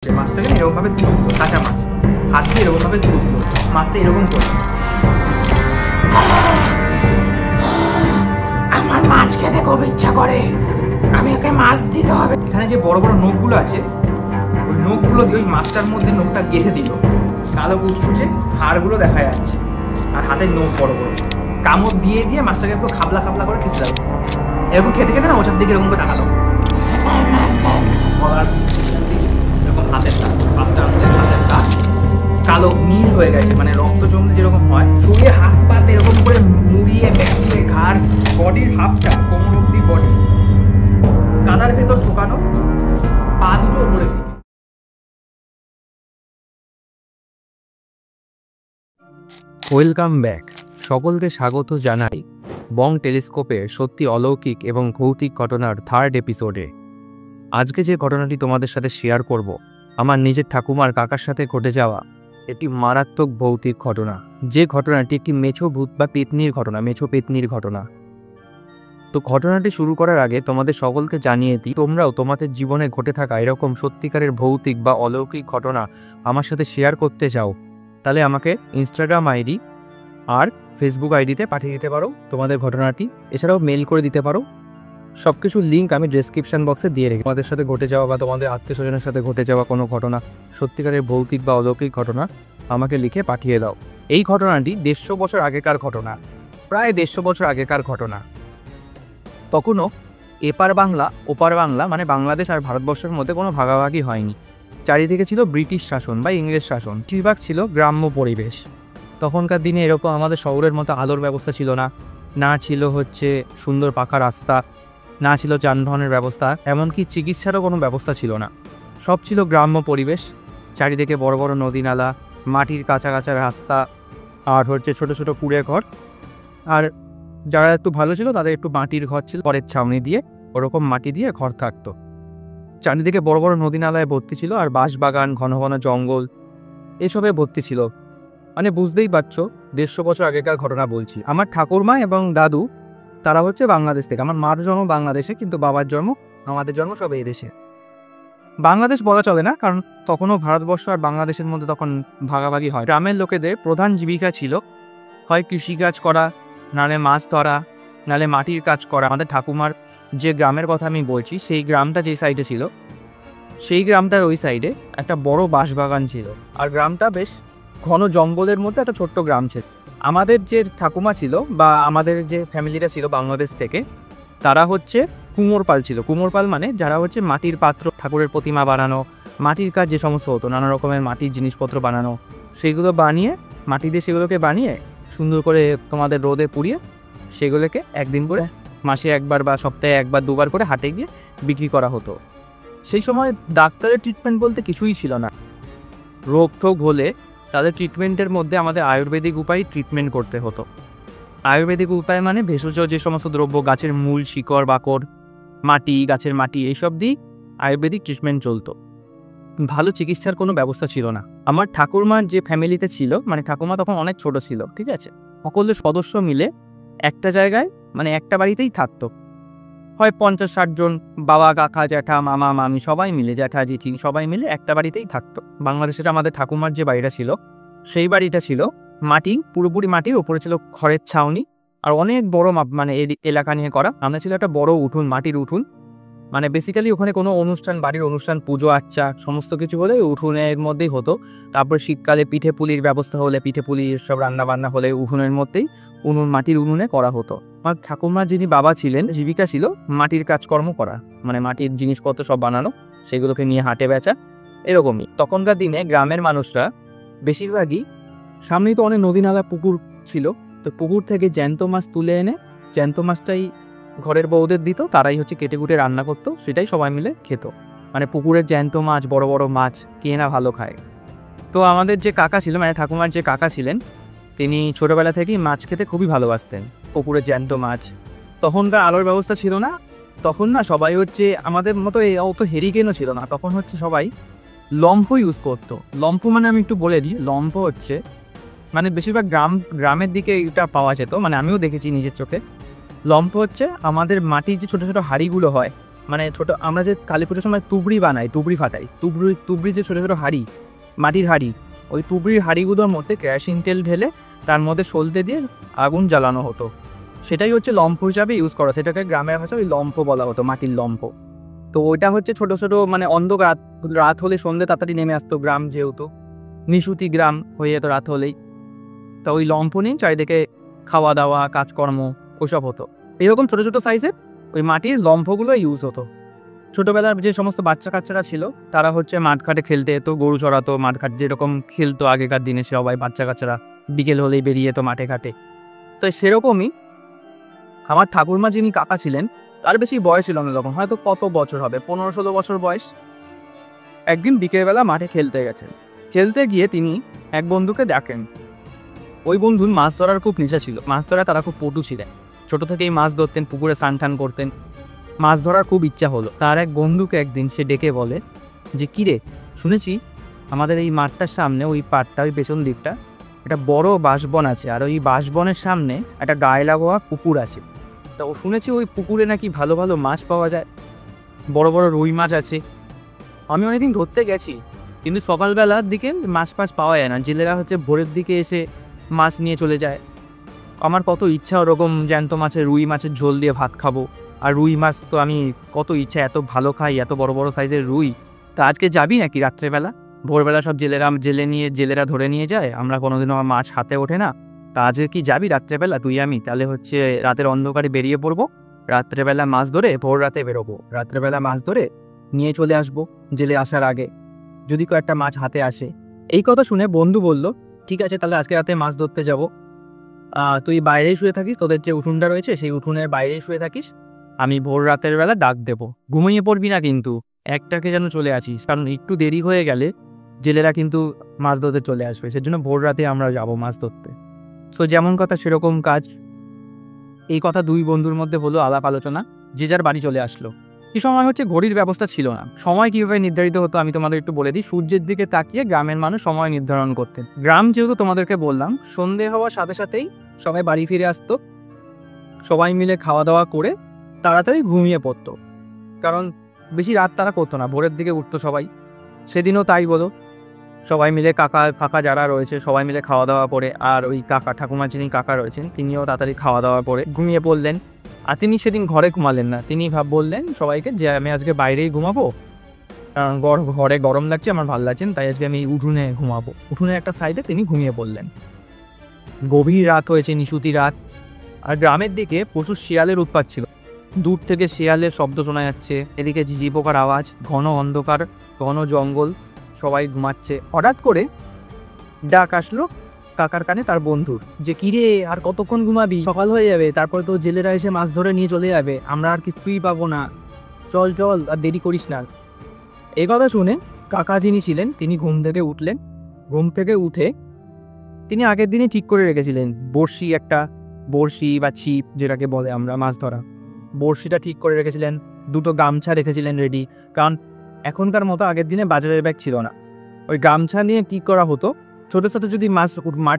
মাছটাকে এরকম ভাবে তুলতো, কাঁচা মাছ হাত দিয়ে এরকম ভাবে তুলতো, মাছটা এরকম করতো। আমার মাছ খেতে খুব ইচ্ছা করে, আমি ওকে মাছ দিতে হবে। এখানে যে বড় বড় নখগুলো আছে, ওই নখগুলো দিয়ে ওই মাছটার মধ্যে নখটা গেঁথে দিল। কালো কুচকুচে হাড়গুলো দেখা যাচ্ছে, আর হাতের নখ বড় বড়। কামড় দিয়ে দিয়ে মাছটাকে একটু খাবলা খাবলা করে খেতে লাগলো। এরকম খেতে খেতে না ওচার দিকে এরকম করে তাকালো, এরকম হাতের দাগ, পাঁচটা আঙুলের হাতের দাগ কালো নীল হয়ে গেছে, মানে রক্ত জমলে যেরকম হয়। শুয়ে হাত পাত এরকম করে মুড়িয়ে বেঁকিয়ে ঘাড়, বডির হাফটা কোমর অব্দি বডি কাদার ভেতর ঢোকানো, পা দুটো উপরের দিকে। ওয়েলকাম ব্যাক, সকলকে স্বাগত জানাই বং টেলিস্কোপের সত্যি অলৌকিক এবং ভৌতিক ঘটনার থার্ড এপিসোডে। আজকে যে ঘটনাটি তোমাদের সাথে শেয়ার করব, আমার নিজের ঠাকুমার কাকার সাথে ঘটে যাওয়া একটি মারাত্মক ভৌতিক ঘটনা। যে ঘটনাটি একটি মেছো ভূত বা পেতনির ঘটনা, মেছো পেতনির ঘটনা। তো ঘটনাটি শুরু করার আগে তোমাদের সকলকে জানিয়ে দিই, তোমরাও তোমাদের জীবনে ঘটে থাকা এরকম সত্যিকারের ভৌতিক বা অলৌকিক ঘটনা আমার সাথে শেয়ার করতে চাও, তাহলে আমাকে ইনস্টাগ্রাম আইডি আর ফেসবুক আইডিতে পাঠিয়ে দিতে পারো তোমাদের ঘটনাটি। এছাড়াও মেল করে দিতে পারো। সব কিছুর লিঙ্ক আমি ডেসক্রিপশান বক্সে দিয়ে রেখে। তোমাদের সাথে ঘটে যাওয়া বা তোমাদের আত্মীয় স্বজনের সাথে ঘটে যাওয়া কোনো ঘটনা, সত্যিকারের ভৌতিক বা অলৌকিক ঘটনা আমাকে লিখে পাঠিয়ে দাও। এই ঘটনাটি 150 বছর আগেকার ঘটনা, প্রায় 150 বছর আগেকার ঘটনা। তখনও এপার বাংলা ওপার বাংলা মানে বাংলাদেশ আর ভারতবর্ষের মধ্যে কোনো ভাগাভাগি হয়নি। চারিদিকে ছিল ব্রিটিশ শাসন বা ইংরেজ শাসন, বেশিরভাগ ছিল গ্রাম্য পরিবেশ। তখনকার দিনে এরকম আমাদের শহরের মতো আলোর ব্যবস্থা ছিল না, না ছিল সুন্দর পাকা রাস্তা, না ছিল যানবাহনের ব্যবস্থা, এমনকি চিকিৎসারও কোনো ব্যবস্থা ছিল না। সব ছিল গ্রাম্য পরিবেশ। চারিদিকে বড় বড় নদী নালা, মাটির কাঁচা কাঁচা রাস্তা, আর ছোট ছোট কুড়ে ঘর। আর যারা একটু ভালো ছিল তাদের একটু মাটির ঘর ছিল, পরের ছাউনি দিয়ে ওরকম মাটি দিয়ে ঘর থাকতো। চারিদিকে বড় বড় নদী নালায় ভর্তি ছিল, আর বাঁশ বাগান, ঘন ঘন জঙ্গল এসবে ভর্তি ছিল। মানে বুঝতেই পারছো 150 বছর আগেকার ঘটনা বলছি। আমার ঠাকুরমা এবং দাদু তারা বাংলাদেশ থেকে। আমার মার জন্ম বাংলাদেশে, কিন্তু বাবার জন্ম, আমাদের জন্ম সব এই দেশে। বাংলাদেশ বলা চলে না, কারণ তখনও ভারতবর্ষ আর বাংলাদেশের মধ্যে তখন ভাগাভাগি হয়। গ্রামের লোকেদের প্রধান জীবিকা ছিল হয় কৃষিকাজ করা, নালে মাছ ধরা, নালে মাটির কাজ করা। আমাদের ঠাকুমার যে গ্রামের কথা আমি বলছি, সেই গ্রামটা যে সাইডে ছিল, সেই গ্রামটার ওই সাইডে একটা বড় বাঁশবাগান ছিল, আর গ্রামটা বেশ ঘন জঙ্গলের মধ্যে একটা ছোট্ট গ্রাম ছিল। আমাদের যে ঠাকুমা ছিল বা আমাদের যে ফ্যামিলিটা ছিল বাংলাদেশ থেকে, তারা কুমোরপাল ছিল। কুমোরপাল মানে যারা মাটির পাত্র, ঠাকুরের প্রতিমা বানানো, মাটির কাজ যে সমস্ত হতো, নানা রকমের মাটির জিনিসপত্র বানানো, সেগুলো বানিয়ে, মাটি দিয়ে সেগুলোকে বানিয়ে সুন্দর করে তোমাদের রোদে পুড়িয়ে সেগুলোকে একদিন করে, মাসে একবার বা সপ্তাহে একবার দুবার করে হাটে গিয়ে বিক্রি করা হতো। সেই সময় ডাক্তারের ট্রিটমেন্ট বলতে কিছুই ছিল না। রোগ টোগ হলে তাদের ট্রিটমেন্টের মধ্যে আমাদের আয়ুর্বেদিক উপায় ট্রিটমেন্ট করতে হতো। আয়ুর্বেদিক উপায় মানে ভেষজ যে সমস্ত দ্রব্য, গাছের মূল, শিকড় বাকড়, মাটি, গাছের মাটি, এইসব দিয়ে আয়ুর্বেদিক ট্রিটমেন্ট চলতো। ভালো চিকিৎসার কোনো ব্যবস্থা ছিল না। আমার ঠাকুরমার যে ফ্যামিলিতে ছিল, মানে ঠাকুমা তখন অনেক ছোট ছিল, ঠিক আছে, সকলের সদস্য মিলে একটা জায়গায়, মানে একটা বাড়িতেই থাকতো। হয় 50-60 জন, বাবা, কাকা, জ্যাঠা, মামা, মামি সবাই মিলে, জ্যাঠা, জেঠি সবাই মিলে একটা বাড়িতেই থাকতো। বাংলাদেশের আমাদের ঠাকুমার যে বাড়িটা ছিল, সেই বাড়িটা ছিল মাটি, পুরোপুরি মাটির উপরে ছিল খড়ের ছাউনি, আর অনেক বড় মানে এলাকা নিয়ে করা। আমরা ছিল একটা বড় উঠোন, মাটির উঠোন। মানে বেসিক্যালি ওখানে কোনো অনুষ্ঠান, বাড়ির অনুষ্ঠান, পুজো আচ্চা সমস্ত কিছু হলে উঠোনের মধ্যেই হতো। তারপর শীতকালে পিঠে পুলির ব্যবস্থা হলে, পিঠে পুলির সব রান্না বান্না হলে উঠোনের মধ্যেই, মাটির উনুনে করা হতো। আমার ঠাকুমার যিনি বাবা ছিলেন, জীবিকা ছিল মাটির কাজকর্ম করা, মানে মাটির জিনিসপত্র সব বানানো, সেগুলোকে নিয়ে হাটে বেচা, এরকমই। তখনকার দিনে গ্রামের মানুষরা বেশিরভাগই, সামনেই তো অনেক নদী নালা, পুকুর ছিল, তো পুকুর থেকে জ্যান্ত মাছ তুলে এনে জ্যান্ত মাছটাই ঘরের বউদের দিত, তারাই কেটে কুটে রান্না করতো, সেটাই সবাই মিলে খেত। মানে পুকুরের জ্যান্ত মাছ, বড় বড় মাছ কে না ভালো খায়। তো আমাদের যে কাকা ছিল, মানে ঠাকুমার যে কাকা ছিলেন, তিনি ছোটোবেলা থেকেই মাছ খেতে খুবই ভালোবাসতেন, পুকুরের জ্যান্ত মাছ। তখনকার আলোর ব্যবস্থা ছিল না, তখন না সবাই আমাদের মতো অত হেরিকেনও ছিল না, তখন সবাই লম্ফ ইউজ করতো। লম্ফ মানে আমি একটু বলে দিই, লম্ফ মানে বেশিরভাগ গ্রামের দিকে এটা পাওয়া যেত, মানে আমিও দেখেছি নিজের চোখে। লম্ফ আমাদের মাটির যে ছোটো ছোটো হাঁড়িগুলো হয়, মানে ছোট আমরা যে কালী পুজোর সময় তুবড়ি বানাই, তুবড়ি ফাটাই, তুবড়ি যে ছোটো ছোটো হাঁড়ি, মাটির হাঁড়ি, ওই তুবড়ির হাঁড়িগুলোর মধ্যে কেরোসিন তেল ঢেলে তার মধ্যে সলতে দিয়ে আগুন জ্বালানো হতো। সেটাই হচ্ছে লম্ফ হিসাবে ইউজ করা, সেটাকে গ্রামের ভাষায় ওই লম্ফ বলা হতো, মাটির লম্ফ। তো ওইটা হচ্ছে ছোটো ছোটো মানে অন্ধকার রাত হলে সন্ধ্যে তাড়াতাড়ি নেমে আসতো, গ্রাম যেহেতু নিশুতি গ্রাম হয়ে যেত রাত হলেই। তা ওই লম্ফ নিয়ে চারিদিকে খাওয়া দাওয়া কাজকর্ম ওসব হতো। এরকম ছোটো ছোটো সাইজের ওই মাটির লম্ফগুলো ইউজ হতো। ছোটোবেলার যে সমস্ত বাচ্চা কাচ্চারা ছিল তারা হচ্ছে মাঠঘাটে খেলতে যেত, গরু চড়াতো, মাঠঘাট যেরকম খেলতো আগেকার দিনে সবাই বাচ্চা কাচ্চারা বিকেল হলেই বেরিয়ে যেত মাঠে ঘাটে। তো সেরকমই আমার ঠাকুরমা যিনি কাকা ছিলেন তার বেশি বয়স ছিল না তখন, হয়তো কত বছর হবে, 15-16 বছর বয়স। একদিন বিকেলবেলা মাঠে খেলতে গেছেন, খেলতে গিয়ে তিনি এক বন্ধুকে দেখেন। ওই বন্ধুর মাছ ধরার খুব নেশা ছিল, মাছ ধরা তারা খুব পটু ছিলেন, ছোটো থেকেই মাছ ধরতেন, পুকুরে স্নান টান করতেন, মাছ ধরার খুব ইচ্ছা হলো। তার এক বন্ধুকে একদিন সে ডেকে বলে যে কিরে, শুনেছি আমাদের এই মাঠটার সামনে ওই পাড়টা ওই পেছন দিকটা একটা বড় বাঁশবন আছে, আর ওই বাঁশবনের সামনে একটা গায়ে লাগোয়া পুকুর আছে। তা ও শুনেছি ওই পুকুরে নাকি ভালো ভালো মাছ পাওয়া যায়, বড় বড় রুই মাছ আছে। আমি অনেকদিন ধরতে গেছি, কিন্তু সকালবেলার দিকে মাছ পাওয়া যায় না, জেলেরা হচ্ছে ভোরের দিকে এসে মাছ নিয়ে চলে যায়। আমার কত ইচ্ছা ওরকম জ্যান্ত মাছের, রুই মাছের ঝোল দিয়ে ভাত খাবো। আর রুই মাছ তো আমি কত ইচ্ছা, এত ভালো খাই, এত বড় বড় সাইজের রুই। তা আজকে যাবি নাকি রাত্রেবেলা? ভোরবেলা সব জেলেরা ধরে নিয়ে যায়, আমরা কোনোদিনও আমার মাছ হাতে ওঠে না। তা আজকে কি যাবি রাত্রেবেলা তুই আমি? তাহলে হচ্ছে রাতের অন্ধকারে বেরিয়ে পড়বো, রাত্রেবেলা মাছ ধরে ভোর রাতে বেরোবো, রাত্রেবেলা মাছ ধরে নিয়ে চলে আসবো জেলে আসার আগে, যদি কয়েকটা মাছ হাতে আসে। এই কথা শুনে বন্ধু বলল, ঠিক আছে তাহলে আজকে রাতে মাছ ধরতে যাব। তুই বাইরেই শুয়ে থাকিস, তোদের যে উঠোনটা রয়েছে সেই উঠোনের বাইরেই শুয়ে থাকিস, আমি ভোর রাতের বেলা ডাক দেবো। ঘুমিয়ে পড়বি না কিন্তু, একটাকে যেন চলে আসিস, কারণ একটু দেরি হয়ে গেলে জেলেরা কিন্তু মাছ ধরতে চলে আসবে, সেজন্য ভোর রাতে আমরা যাব মাছ ধরতে। তো যেমন কথা সেরকম কাজ। এই কথা দুই বন্ধুর মধ্যে হলো আলাপ আলোচনা, যে যার বাড়ি চলে আসলো। এই সময় হচ্ছে ঘড়ির ব্যবস্থা ছিল না, সময় কীভাবে নির্ধারিত হতো আমি তোমাদের একটু বলে দিই। সূর্যের দিকে তাকিয়ে গ্রামের মানুষ সময় নির্ধারণ করতেন। গ্রাম যেহেতু তোমাদেরকে বললাম, সন্ধে হওয়ার সাথে সাথেই সবাই বাড়ি ফিরে আসতো, সবাই মিলে খাওয়া দাওয়া করে তাড়াতাড়ি ঘুমিয়ে পড়তো, কারণ বেশি রাত তারা করতো না, ভোরের দিকে উঠতো সবাই। সেদিনও তাই বলো, সবাই মিলে কাকা যারা রয়েছে সবাই মিলে খাওয়া দাওয়া করে, আর ওই ঠাকুমা যিনি কাকা রয়েছেন তিনিও তাড়াতাড়ি খাওয়া দাওয়া করে ঘুমিয়ে পড়লেন। আর তিনি সেদিন ঘরে ঘুমালেন না, তিনি বললেন সবাইকে যে আমি আজকে বাইরেই ঘুমাবো, কারণ ঘরে গরম লাগছে, আমার ভালো লাগছে, তাই আজকে আমি উঠোনে ঘুমাবো। উঠোনের একটা সাইডে তিনি ঘুমিয়ে পড়লেন। গভীর রাত হয়েছে, নিশুতি রাত, আর গ্রামের দিকে প্রচুর শিয়ালের উৎপাত ছিল। দূর থেকে শিয়ালের শব্দ শোনা যাচ্ছে, এদিকে ঝিঝি পোকার আওয়াজ, ঘন অন্ধকার, ঘন জঙ্গল, সবাই ঘুমাচ্ছে। হঠাৎ করে ডাক আসলো কাকার কানে তার বন্ধুর, যে কিরে আর কতক্ষণ ঘুমাবি, সকাল হয়ে যাবে, তারপরে তো জেলেরা এসে মাছ ধরে নিয়ে চলে যাবে, আমরা আর কিছুই পাবো না, চল চল আর দেরি করিস না। এই কথা শুনে কাকা যিনি ছিলেন তিনি ঘুম থেকে উঠলেন। ঘুম থেকে উঠে তিনি আগের দিনে ঠিক করে রেখেছিলেন বড়শি বা ছিপ যেটাকে বলে আমরা মাছ ধরা, বড়শিটা ঠিক করে রেখেছিলেন, দুটো গামছা রেখেছিলেন রেডি, কারণ এখনকার মতো আগের দিনে বাজারের ব্যাগ ছিল না। ওই গামছা নিয়ে কী করা হতো, ছোটো ছোটো যদি মাছ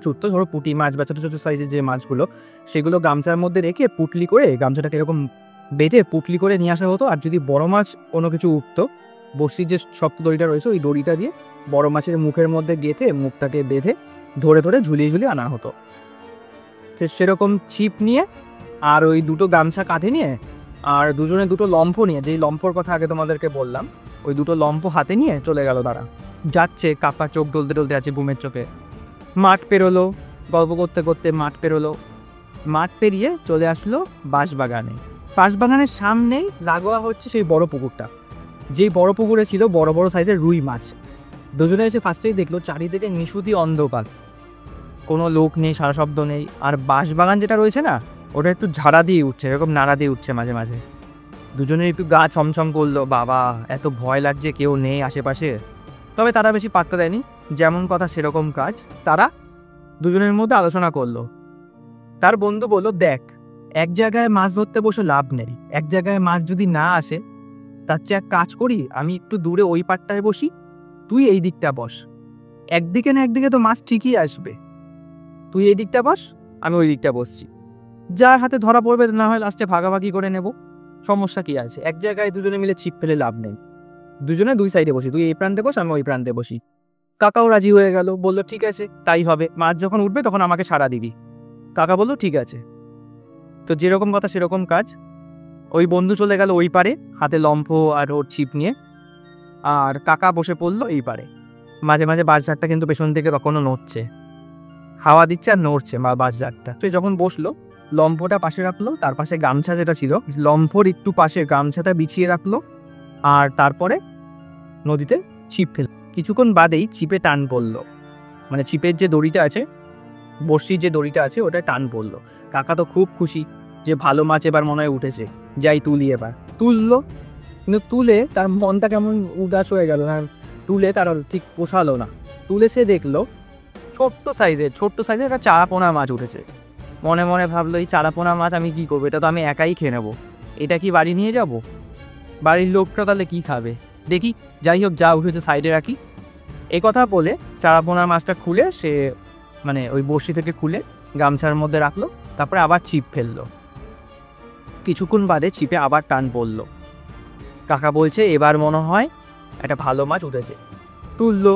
উঠতো, ধরো পুঁটি মাছ বা ছোটো ছোটো সাইজের যে মাছগুলো, সেগুলো গামছার মধ্যে রেখে পুটলি করে, গামছাটাকে এরকম বেঁধে পুটলি করে নিয়ে আসা হতো। আর যদি বড় মাছ কোনো কিছু উঠতো, বড়শির যে শক্ত দড়িটা রয়েছে ওই দড়িটা দিয়ে বড় মাছের মুখের মধ্যে গেঁথে মুখটাকে বেঁধে ধরে ধরে ঝুলিয়ে আনা হতো। সেরকম ছিপ নিয়ে আর ওই দুটো গামছা কাঁধে নিয়ে আর দুজনে দুটো লম্ফ নিয়ে, যেই লম্ফর কথা আগে তোমাদেরকে বললাম, ওই দুটো লম্ফ হাতে নিয়ে চলে গেল তারা। যাচ্ছে, কাকা চোখ ডলতে ডলতে আছে ঘুমের চোখে। মাঠ পেরোলো, গল্প করতে করতে মাঠ পেরোলো, মাঠ পেরিয়ে চলে আসলো বাঁশবাগানে। বাঁশবাগানের সামনেই লাগোয়া হচ্ছে সেই বড় পুকুরটা, যেই বড় পুকুরে ছিল বড় বড় সাইজের রুই মাছ। দুজনে এসে ফার্স্টেই দেখলো চারিদিকে নিশুতি অন্ধকার, কোনো লোক নেই, সারা শব্দ নেই। আর বাঁশবাগান যেটা রয়েছে না, ওটা একটু ঝাড়া দিয়ে উঠছে, এরকম নাড়া দিয়ে উঠছে মাঝে মাঝে। দুজনের একটু গা ছমছম করলো, বাবা এত ভয় লাগছে, কেউ নেই আশেপাশে। তবে তারা বেশি পাত্তা দেয়নি, যেমন কথা সেরকম কাজ। তারা দুজনের মধ্যে আলোচনা করলো। তার বন্ধু বলল, দেখ এক জায়গায় মাছ ধরতে বসে লাভ নেই, এক জায়গায় মাছ যদি না আসে তার চেয়ে এক কাজ করি, আমি একটু দূরে ওই পাটটায় বসি, তুই এই দিকটা বস, একদিকে না একদিকে তো মাছ ঠিকই আসবে, তুই এই দিকটা বস, আমি ওই দিকটা বসছি, যার হাতে ধরা পড়বে না হয় লাস্টে ভাগাভাগি করে নেব। সমস্যা কি আছে, এক জায়গায় দুজনে মিলে ছিপ ফেলে লাভ নেই, দুজনে দুই সাইডে বসি, তুই এই প্রান্তে বস, আমি ওই প্রান্তে বসি। কাকাও রাজি হয়ে গেল, বললো ঠিক আছে তাই হবে, মাছ যখন উঠবে তখন আমাকে সাড়া দিবি। কাকা বললো ঠিক আছে। তো যেরকম কথা সেরকম কাজ। ওই বন্ধু চলে গেল ওই পারে হাতে লম্ফ আর ওর ছিপ নিয়ে, আর কাকা বসে পড়লো এই পারে। মাঝে মাঝে বাঁশঝাড়টা কিন্তু পেছন থেকে কখনো নড়ছে, হাওয়া দিচ্ছে আর নড়ছে বাঁশঝাড়টা। সে যখন বসলো লম্ফটা পাশে রাখলো, তার পাশে গামছা যেটা ছিল লম্ফর একটু পাশে গামছাটা বিছিয়ে রাখলো, আর তারপরে নদীতে ছিপ ফেল। কিছুক্ষণ বাদেই ছিপে টান পড়লো, মানে ছিপের যে দড়িটা আছে, বড়শির যে দড়িটা আছে ওটায় টান পড়লো। কাকা তো খুব খুশি যে ভালো মাছ এবার মনে হয় উঠেছে, যাই তুলি। এবার তুললো, কিন্তু তুলে তার মনটা কেমন উদাস হয়ে গেল, তুলে তার ঠিক পোষালো না। তুলে সে দেখলো ছোট্ট সাইজের একটা চারাপোনা মাছ উঠেছে। মনে মনে ভাবলো এই চারাপোনা মাছ আমি কি করবো, এটা তো আমি একাই খেয়ে নেবো, এটা কি বাড়ি নিয়ে যাব? বাড়ির লোকটা তাহলে কি খাবে, দেখি যাই হোক যা উঠেছে সাইডে রাখি। এই কথা বলে চারাপোনা মাছটা খুলে সে মানে ওই বড়শি থেকে খুলে গামছার মধ্যে রাখলো, তারপরে আবার ছিপ ফেললো। কিছুক্ষণ বাদে ছিপে আবার টান পড়লো। কাকা বলছে এবার মনে হয় একটা ভালো মাছ উঠেছে, তুললো।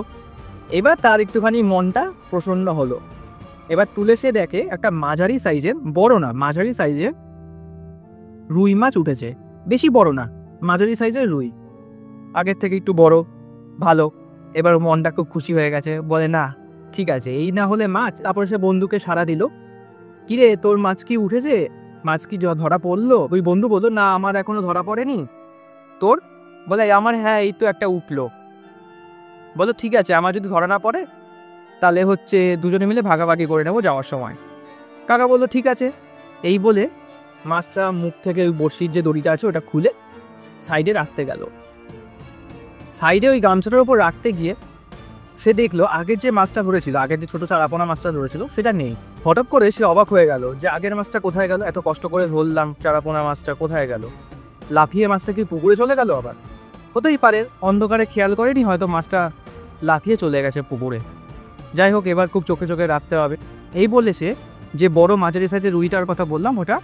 এবার তার একটুখানি মনটা প্রসন্ন হলো। এবার তুলে সে দেখে একটা মাঝারি সাইজের, বড় না মাঝারি সাইজের রুই মাছ উঠেছে। বেশি বড় না, মাঝারি সাইজের রুই, আগের থেকে একটু বড়, ভালো। এবার মনটা খুব খুশি হয়ে গেছে, বলে না ঠিক আছে এই না হলে মাছ। তারপরে সে বন্ধুকে সাড়া দিল, কিরে তোর মাছ কি উঠেছে, মাছ কি ধরা পড়লো? ওই বন্ধু বললো না আমার এখনো ধরা পড়েনি। তোর? বলে আমার হ্যাঁ এই তো একটা উঠলো। বলো ঠিক আছে আমার যদি ধরা না পড়ে তাহলে হচ্ছে দুজনে মিলে ভাগাভাগি করে নেবো যাওয়ার সময়। কাকা বললো ঠিক আছে। এই বলে মাছটা মুখ থেকে ওই বড়শির যে দড়িটা আছে ওটা খুলে সাইডে রাখতে গেল। সাইডে ওই গামছাটার উপর রাখতে গিয়ে সে দেখলো আগের যে মাছটা ধরেছিল, আগের যে ছোট চারাপোনা মাছটা ধরেছিল সেটা নেই। হঠাৎ করে সে অবাক হয়ে গেল যে আগের মাছটা কোথায় গেল, এত কষ্ট করে ধরলাম চারাপোনা মাছটা কোথায় গেল? লাফিয়ে মাছটা কি পুকুরে চলে গেল? আবার হতেই পারে, অন্ধকারে খেয়াল করেনি, হয়তো মাছটা লাফিয়ে চলে গেছে পুকুরে। যাই হোক এবার খুব চোখে চোখে রাখতে হবে। এই বলে সে যে বড় মাঝারি সাইজের রুইটার কথা বললাম ওটা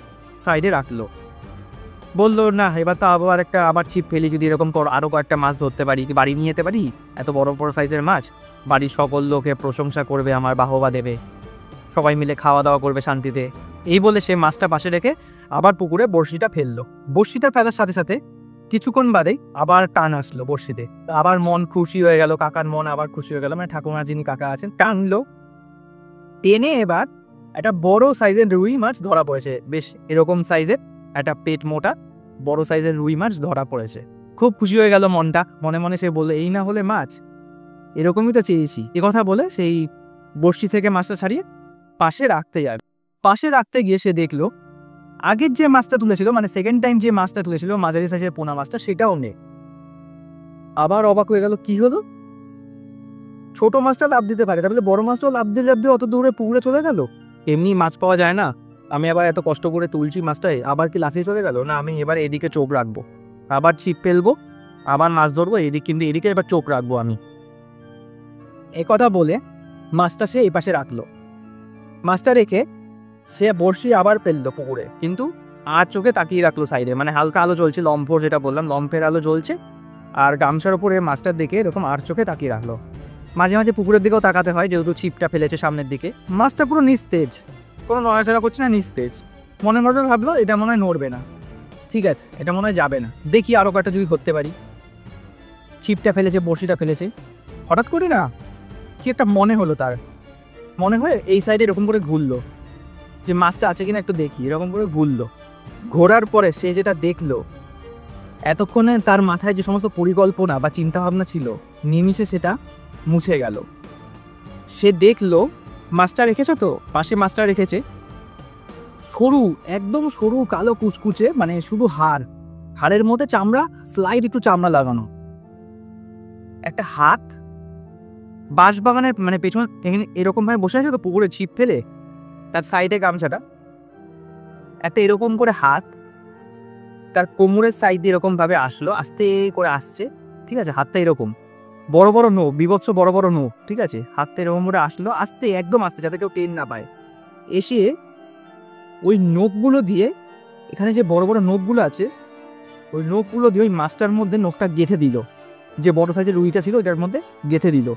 সাইডে রাখলো। বললো না এবার তো আবার ছিপ ফেলি, যদি এরকম আরও কয়েকটা মাছ ধরতে পারি, বাড়ি নিয়ে যেতে পারি, এত বড় বড় সাইজের মাছ, বাড়ির সকল লোকে প্রশংসা করবে, আমার বাহবা দেবে, সবাই মিলে খাওয়া দাওয়া করবে শান্তিতে। এই বলে সে মাছটা পাশে রেখে আবার পুকুরে বড়শিটা ফেললো। বড়শিটা ফেলার সাথে সাথে কিছুক্ষণ বাদেই আবার টান আসলো বড়শিতে। আবার মন খুশি হয়ে গেল, কাকার মন আবার খুশি হয়ে গেল, মানে ঠাকুমার যিনি কাকা আছেন টানলো, টেনে এবার একটা বড় সাইজের রুই মাছ ধরা পড়েছে। বেশ এরকম সাইজের একটা পেট মোটা বড় সাইজের রুই মাছ ধরা পড়েছে। খুব খুশি হয়ে গেল মনটা, মনে মনে সে বললো এই না হলে মাছ, এরকমই তো চেয়েছি। এ কথা বলে সেই বড়শি থেকে মাছটা ছাড়িয়ে পাশে রাখতে যাবে। পাশে রাখতে গিয়ে সে দেখলো আগের যে মাছটা তুলেছিল, মানে সেকেন্ড টাইম যে মাছটা তুলেছিল মাঝারি সাইজের পোনা মাছটা, সেটাও নেই। আবার অবাক হয়ে গেল, কি হলো? ছোট মাছটা লাফ দিতে পারে, তাহলে বড় মাছটাও লাফ দিয়ে অত দূরে পুকুরে চলে গেল? এমনি মাছ পাওয়া যায় না, আমি আবার এত কষ্ট করে তুলছি মাছটাই, আবার কি লাফিয়ে চলে গেল? না, আমি এবার এদিকে চোখ রাখবো, আবার ছিপ ফেলবো, আবার মাছ ধরবো, কিন্তু এদিকে এবার চোখ রাখবো আমি। কথা বলে মাছটা সে এই পাশে রাখলো। মাছটা রেখে সে বড়শি আবার ফেললো পুকুরে, কিন্তু আর চোখে তাকিয়ে রাখলো সাইডে, মানে হালকা আলো জ্বলছে, লম্ফর যেটা বললাম লম্ফের আলো জ্বলছে, আর গামছার উপরে মাছটার দিকে এরকম আর চোখে তাকিয়ে রাখলো। মাঝে মাঝে পুকুরের দিকেও তাকাতে হয়, যেহেতু ছিপটা ফেলেছে সামনের দিকে। মাছটা পুরো নিস্তেজ, কোনো নড়াচড়া করছে না, নিস্তেজ। মনে মনে ভাবলো এটা মনে হয় নড়বে না, ঠিক আছে এটা মনে হয় যাবে না, দেখি আরও কয়েকটা যদি ধরতে পারি। ছিপটা ফেলেছে, বড়শিটা ফেলেছে, হঠাৎ করে না কি একটা মনে হলো তার, মনে হয় এই সাইডে এরকম করে ঘুরলো যে মাছটা আছে কিনা একটু দেখি, এরকম করে ঘুরলো। ঘোরার পরে সে যেটা দেখলো, এতক্ষণে তার মাথায় যে সমস্ত পরিকল্পনা বা চিন্তাভাবনা ছিল নিমিষে সেটা মুছে গেল। সে দেখলো মাছটা রেখেছে, তো পাশে মাছটা রেখেছে, সরু, একদম সরু কালো কুচকুচে, মানে শুধু হাড়ের মধ্যে চামড়া, স্লাইড একটু চামড়া লাগানো একটা হাত, বাঁশবাগানের মানে পেছনে এরকম ভাবে বসে আছে তো পুকুরে ছিপ ফেলে, তার সাইডে গামছাটা, একটা এরকম করে হাত তার কোমরের সাইডে এরকম ভাবে আসলো, আস্তে করে আসছে, ঠিক আছে, হাতটা এরকম বড় বড় নখ, বিভৎস বড় বড় নখ, ঠিক আছে, হাতটা এরকম করে আসলো আস্তে, একদম আস্তে, যাতে কেউ টেন না পায়। এসে ওই নখগুলো দিয়ে, এখানে যে বড় বড় নখগুলো আছে ওই নখগুলো দিয়ে ওই মাছটার মধ্যে নখটা গেঁথে দিল, যে বড় সাইজের রুইটা ছিল ওইটার মধ্যে গেঁথে দিল।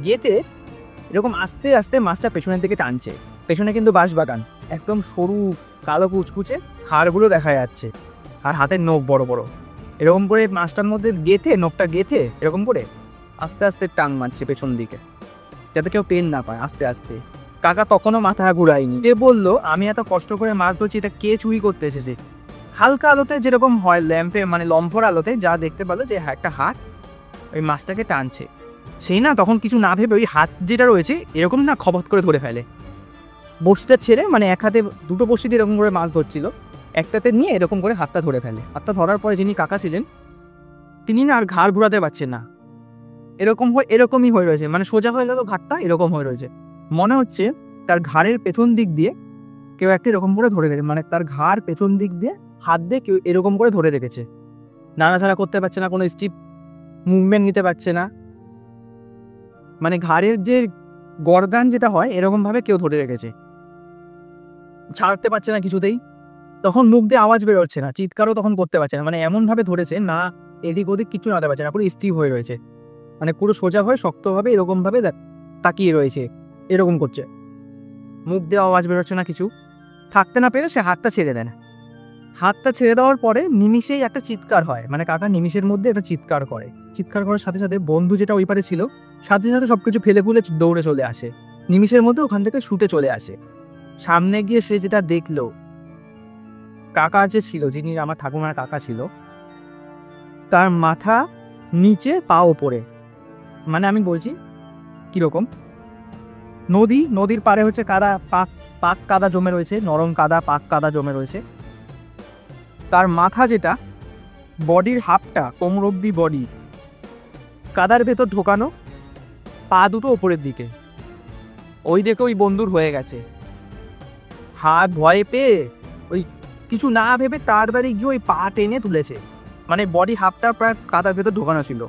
গেঁথে এরকম আস্তে আস্তে মাছটা পেছনের দিকে টানছে। পেছনে কিন্তু বাঁশবাগান, একদম সরু কালো কুচকুচে হাড়গুলো দেখা যাচ্ছে, আর হাতের নখ বড় বড়। এরকম করে মাছটার মধ্যে গেঁথে, নখটা গেঁথে এরকম করে আস্তে আস্তে টান মারছে পেছন দিকে, যাতে কেউ পেন না পায়। আস্তে আস্তে কাকা তখনও মাথা ঘুরায়নি। কে বললো আমি এত কষ্ট করে মাছ ধরছি, এটা কে চুরি করতে এসেছে? হালকা আলোতে যেরকম হয় ল্যাম্পে, মানে লম্ফর আলোতে যা দেখতে পেলো যে একটা হাত ওই মাছটাকে টানছে। সেই না তখন কিছু না ভেবে ওই হাত যেটা রয়েছে এরকম না খবত করে ধরে ফেলে। বড়শিটা ছেড়ে, মানে এক হাতে দুটো বড়শি দিয়ে এরকম করে মাছ ধরছিল, একটাতে নিয়ে এরকম করে হাতটা ধরে ফেলে। হাতটা ধরার পরে যিনি কাকা ছিলেন তিনি না আর ঘাড় ঘুরাতে পারছেন না, এরকমই হয়ে রয়েছে, মানে সোজা হয়ে গেল ঘাটটা, এরকম হয়ে রয়েছে। মনে হচ্ছে তার ঘাড়ের পেছন দিক দিয়ে কেউ একটা এরকম করে ধরে রেখেছে, মানে তার ঘাড় পেছন দিক দিয়ে হাত দিয়ে কেউ এরকম করে ধরে রেখেছে। নাড়াচাড়া করতে পারছে না, কোনো স্টিপ মুভমেন্ট নিতে পারছে না, মানে ঘাড়ের যে গর্দান যেটা হয় এরকমভাবে কেউ ধরে রেখেছে, ছাড়তে পারছে না কিছুতেই। তখন মুখ দিয়ে আওয়াজ বেরোচ্ছে না, চিৎকারও তখন করতে পারছে না, মানে এমনভাবে ধরেছে না এদিক ওদিক কিছু নাড়তে পারছে না, পুরো স্টিভ হয়ে রয়েছে, মানে পুরো সোজা হয়ে শক্তভাবে এরকমভাবে তাকিয়ে রয়েছে, এরকম করছে। মুখ দিয়ে আওয়াজ বেরোচ্ছে না কিছু। থাকতে না পেরে সে হাতটা ছেড়ে দেয়। হাতটা ছেড়ে দেওয়ার পরে নিমিষেই একটা চিৎকার হয়, মানে কাকা নিমিষের মধ্যে একটা চিৎকার করে। চিৎকার করার সাথে সাথে বন্ধু যেটা ওই পারে ছিল সাথে সাথে সবকিছু ফেলে ফুলে দৌড়ে চলে আসে, নিমিষের মধ্যে ওখান থেকে ছুটে চলে আসে। সামনে গিয়ে সে যেটা দেখলো, কাকা যে ছিল, যিনি আমার ঠাকুমার কাকা ছিল, তার মাথা নিচে পা ওপরে, মানে আমি বলছি কিরকম, নদীর পাড়ে হচ্ছে কাদা, পাক কাদা জমে রয়েছে, নরম কাদা, পাক কাদা জমে রয়েছে। তার মাথা যেটা, বডির হাফটা কোমর অব্দি বডি কাদার ভেতর ঢোকানো, পা দুটো ওপরের দিকে। ওই দেখে ওই বন্ধুর হয়ে গেছে। হাত ভয় পেয়ে ওই কিছু না ভেবে তাড়াতাড়ি গিয়ে ওই পা টেনে তুলেছে, মানে বডি হাফটা প্রায় কাদার ভেতর ঢোকানো ছিল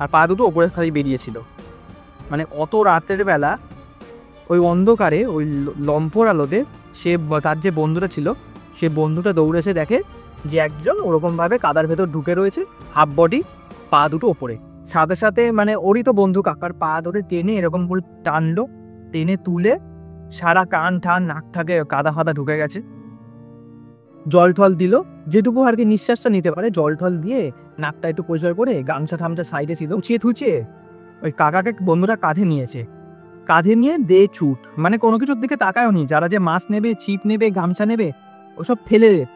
আর পা দুটো ওপরে খালি বেরিয়েছিল। মানে অত রাতের বেলা ওই অন্ধকারে ওই লম্ফর আলোতে সে, তার যে বন্ধুটা ছিল সে বন্ধুটা দৌড়ে এসে দেখে যে একজন ওরকমভাবে কাদার ভেতর ঢুকে রয়েছে, হাফ বডি, পা দুটো ওপরে। সাথে সাথে মানে ওরই তো বন্ধু, কাকার পা ধরে টেনে এরকম করে টানলো, টেনে তুলে সারা কান ঠান নাক থাকে কাদা ফাদা ঢুকে গেছে। জল ঠল দিল, যেটুকু আর কি নিঃশ্বাসটা নিতে পারে, জল ঠল দিয়ে নাকটা একটু পরিষ্কার করে গামছা ঠামছা সাইডে ছিল উঁচিয়ে ঠুচিয়ে ওই কাকাকে বন্ধুরা কাঁধে নিয়েছে। কাঁধে নিয়ে দে ছুট, মানে কোনো কিছুর দিকে তাকায়ও নি, যারা যে মাছ নেবে, ছিপ নেবে, গামছা নেবে, ওসব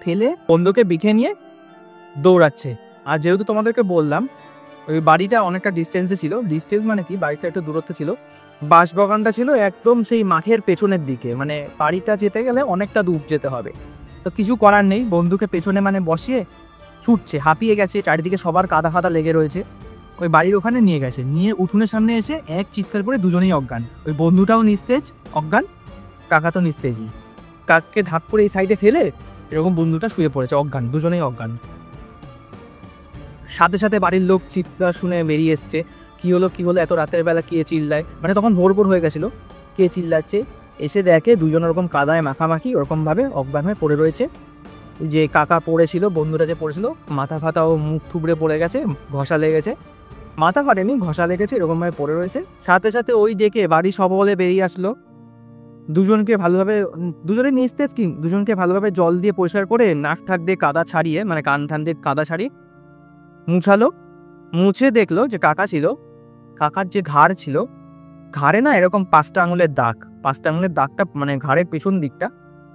ফেলে বন্ধুকে বিখে নিয়ে দৌড়াচ্ছে। আর যেহেতু তোমাদেরকে বললাম ওই বাড়িটা অনেকটা ডিস্টেন্সে ছিল, ডিস্টেন্স মানে কি, বাড়িটা একটু দূরত্বে ছিল, বাঁশবাগানটা ছিল একদম সেই মাঠের পেছনের দিকে, মানে বাড়িটা যেতে গেলে অনেকটা দূর যেতে হবে। তো কিছু করার নেই, বন্ধুকে পেছনে মানে বসিয়ে ছুটছে, হাঁপিয়ে গেছে, চারিদিকে সবার কাদা ফাদা লেগে রয়েছে। ওই বাড়ির ওখানে নিয়ে গেছে, নিয়ে উঠোনের সামনে এসে এক চিৎকার করে দুজনেই অজ্ঞান। ওই বন্ধুটাও নিস্তেজ অজ্ঞান, কাকা তো নিস্তেজই। কাককে ধাপ করে এই সাইডে ফেলে এরকম বন্ধুটা শুয়ে পড়েছে অজ্ঞান, দুজনেই অজ্ঞান। সাথে সাথে বাড়ির লোক চিৎকার শুনে বেরিয়ে এসছে, কি হলো এত রাতের বেলা কে চিল্লায়, মানে তখন ভোর হয়ে গেছিল, কে চিল্লাচ্ছে। এসে দেখে দুজন ওরকম কাদায় মাখামাখি ওরকমভাবে অজ্ঞান হয়ে পড়ে রয়েছে। যে কাকা পড়েছিল, বন্ধুরা যে পড়েছিল, মাথা ফাতা ও মুখ থুবড়ে পড়ে গেছে, ঘষা লেগেছে, মাথা ফাটেনি ঘষা লেগেছে, এরকমভাবে পড়ে রয়েছে। সাথে সাথে ওই দেখে বাড়ি সব বলে বেরিয়ে আসলো, দুজনকে ভালোভাবে, দুজনে নিস্তেজ কি, দুজনকে ভালোভাবে জল দিয়ে পরিষ্কার করে নাক ঠাক দিয়ে কাদা ছাড়িয়ে, মানে কান ঠান দিয়ে কাদা ছাড়িয়ে মুছালো। মুছে দেখলো যে কাকা ছিল, কাকার যে ঘাড় ছিল, ঘাড়ে না এরকম 5টা আঙুলের দাগ, 5টা আঙুলের দাগটা মানে ঘাড়ের পেছন দিকটা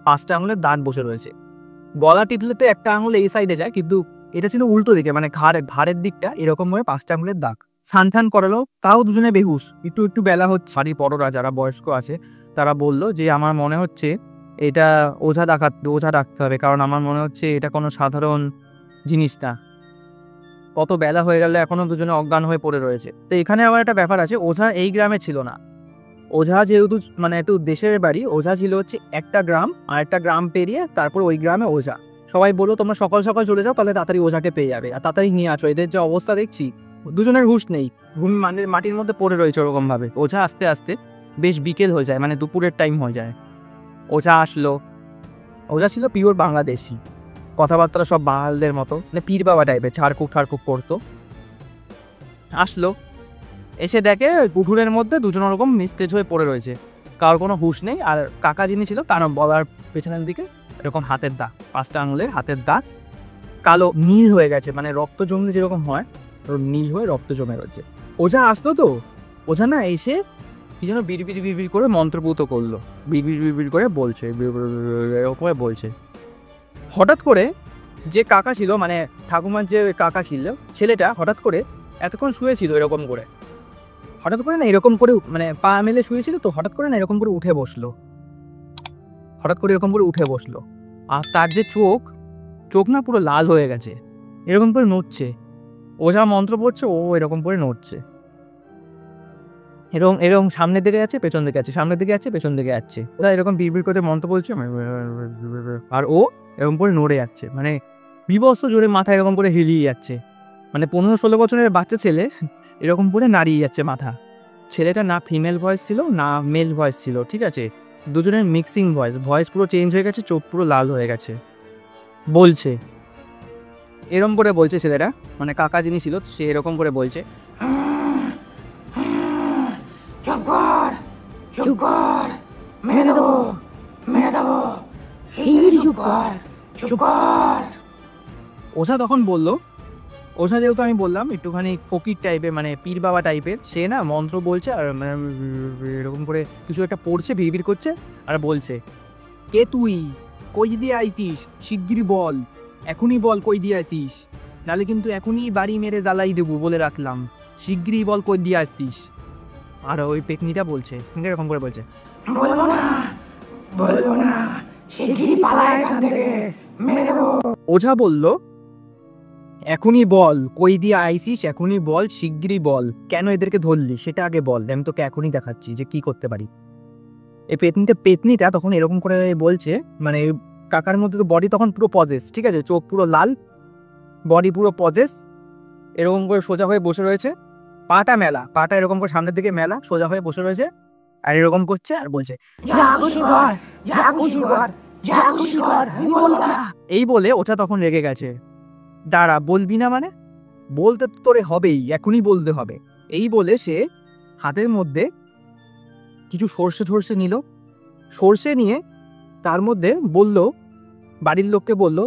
5টা আঙুলের দাগ বসে রয়েছে। গলা টিপলে তো একটা আঙুল এই সাইডে যায়, কিন্তু এটা ছিল উল্টো দিকে, মানে ঘাড়ের দিকটা এরকম ভাবে 5টা আঙুলের দাগ। সানঠান করালো, তাও দুজনে বেহুশ। একটু বেলা হচ্ছে, বাড়ির বড়রা যারা বয়স্ক আছে তারা বললো যে আমার মনে হচ্ছে এটা ওঝা ডাকতে হবে, কারণ আমার মনে হচ্ছে এটা কোনো সাধারণ জিনিস না। কত বেলা হয়ে গেল এখনো দুজনে অজ্ঞান হয়ে পড়ে রয়েছে। তো এখানে আবার একটা ব্যাপার আছে, ওঝা এই গ্রামে ছিল না। ওঝা যেহেতু মানে একটু দেশের বাড়ি, ওঝা ছিল হচ্ছে একটা গ্রাম, আর একটা গ্রাম পেরিয়ে তারপর ওই গ্রামে ওঝা। সবাই বললো তোমরা সকাল সকাল চলে যাও, তাহলে তাড়াতাড়ি ওঝাকে পেয়ে যাবে, আর তাড়াতাড়ি নিয়ে আসো। এদের যে অবস্থা দেখছি, দুজনের হুঁশ নেই, মাটির মধ্যে পড়ে রয়েছে ওরকমভাবে। ওঝা আস্তে আস্তে বেশ বিকেল হয়ে যায়, মানে দুপুরের টাইম হয়ে যায়। ওঝা আসলো, ওঝা ছিল পিওর বাংলাদেশি, কথাবার্তা সব বাঙালদের মতো, মানে পীর বাবা টাইপের, ছাড়কুক ঠাড়কুক করতো। আসলো, এসে দেখে পুকুরের মধ্যে দুজন ওরকম নিস্তেজ হয়ে পড়ে রয়েছে, কারোর কোনো হুঁশ নেই। আর কাকা যিনি ছিল তার বলার পেছনের দিকে এরকম হাতের দাগ, 5টা আঙুলের হাতের দাগ কালো নীল হয়ে গেছে, মানে রক্ত জমলে যেরকম হয় নীল হয়ে রক্ত জমে রয়েছে। ওঝা আসতো তো, ওঝা না এসে কি যেন বিড়বিড় বিড়বিড় করে মন্ত্রপুত করলো, বিড়বিড় বিড়বিড় করে বলছে, এরকম বলছে। হঠাৎ করে যে কাকা ছিল, মানে ঠাকুমার যে কাকা ছিল ছেলেটা, হঠাৎ করে এতক্ষণ শুয়েছিল এরকম করে, হঠাৎ করে না এরকম করে, মানে পা মেলে শুয়েছিল তো, হঠাৎ করে না এরকম করে উঠে বসলো, হঠাৎ করে এরকম করে উঠে বসলো। আর তার যে চোখ না পুরো লাল হয়ে গেছে, এরকম করে নড়ছে। ওঝা মন্ত্র পড়ছে, ও এরকম করে নড়ছে, এরকম এরকম সামনের দিকে যাচ্ছে, পেছন দিকে যাচ্ছে, সামনের দিকে যাচ্ছে, পেছন দিকে যাচ্ছে। ওরা এরকম বিড়বিড় করে মন্ত্র বলছে, আর ও এরকম করে নড়ে যাচ্ছে, মানে বিবস্ত জোরে মাথা এরকম করে হিলিয়ে যাচ্ছে। মানে 15-16 বছরের বাচ্চা ছেলে এরকম করে নাড়িয়ে যাচ্ছে মাথা। ছেলেটা না ফিমেল ভয়েস ছিল না মেল ভয়েস ছিল, ঠিক আছে, দুজনের মিক্সিং ভয়েস পুরো চেঞ্জ হয়ে গেছে, চোখ পুরো লাল হয়ে গেছে। বলছে এরকম করে বলছে ছেলেটা, মানে কাকা যিনি ছিল সে এরকম করে বলছে, চুপ কর, চুপ কর, মেরে দেবো, মেরে দেবো, হিড় চুপ কর, চুপ কর। ওঝা তখন বলল, ওঝা যেহেতু আমি বললাম একটুখানি ফকির টাইপের, মানে পীর বাবা টাইপের, সে না মন্ত্র বলছে আর মানে এরকম করে কিছু একটা পড়ছে, ভিড় করছে আর বলছে, কে তুই, কই দিয়ে আইছিস, শিগগিরই বল, এখনই বল কই দিয়ে আইছিস, নাহলে কিন্তু এখনই বাড়ি মেরে জ্বালাই দেবো বলে রাখলাম, শিগগিরই বল কই দিয়ে আসছিস। আর ওই পেতনিটা বলছে এরকম করে বলছে, বলবো না, বলবো না, শিগগিরই পালা এখান থেকে, মেরে দেবো। ওঝা বলল, এখনই বল কই দিয়ে আইসিস, এখনই বল, শিগগিরই বল, কেন এদেরকে ধরলি সেটা আগে বল, আমি তোকে এখনই দেখাচ্ছি যে কি করতে পারি। এই পেতনিটা তখন এরকম করে বলছে, মানে কাকার মধ্যে তো বডি তখন পুরো পজেস, ঠিক আছে, চোখ পুরো লাল, বডি পুরো পজেস, এরকম করে সোজা হয়ে বসে রয়েছে, পাটা মেলা, পাটা এরকম করে সামনের দিকে মেলা, সোজা হয়ে বসে রয়েছে আর এরকম করছে আর বলছে, যা খুশি কর, যা খুশি কর, যা খুশি কর, আমি বলবো না। এই বলে ওটা তখন রেগে গেছে। দাঁড়া, বলবি না মানে? বলতে তোরে হবেই, এখনই বলতে হবে। এই বলে সে হাতের মধ্যে কিছু সর্ষে নিল, সর্ষে নিয়ে তার মধ্যে বলল, বাড়ির লোককে বলল,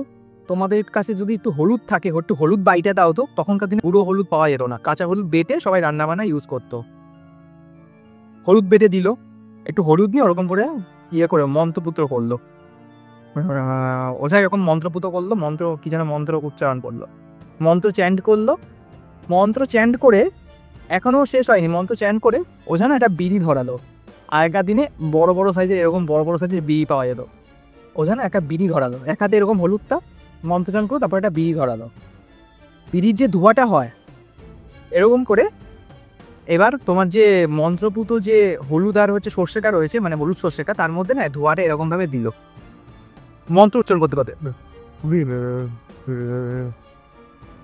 তোমাদের কাছে যদি একটু হলুদ থাকে একটু হলুদ বাইটা দাও তো। তখনকার দিনে গুঁড়ো হলুদ পাওয়া যেত না, কাঁচা হলুদ বেটে সবাই রান্নাবান্না ইউজ করতো। হলুদ বেটে দিল, একটু হলুদ নিয়ে ওরকম করে করে মন্ত্রপুত্র করলো। ওঝা এরকম মন্ত্রপুত করলো, মন্ত্র কি যেন মন্ত্র উচ্চারণ করলো, মন্ত্র চ্যান্ট করলো। মন্ত্র চ্যান্ট করে এখনও শেষ হয়নি, মন্ত্র চ্যান্ট করে ওঝা না একটা বিড়ি ধরালো। আগেকার দিনে বড় বড় সাইজের এরকম বড় বড় সাইজের বিড়ি পাওয়া যেত। ওঝা না একটা বিড়ি ধরালো, এক হাতে এরকম হলুদটা মন্ত্র চ্যান্ট করে তারপর একটা বিড়ি ধরালো। বিড়ির যে ধোঁয়াটা হয় এরকম করে, এবার তোমার যে মন্ত্রপুত যে হলুদ আর হচ্ছে সর্ষেটা রয়েছে, মানে হলুদ সর্ষেটা, তার মধ্যে না ধোঁয়াটা এরকমভাবে দিল মন্ত্র উচ্চারণ করতে করতে,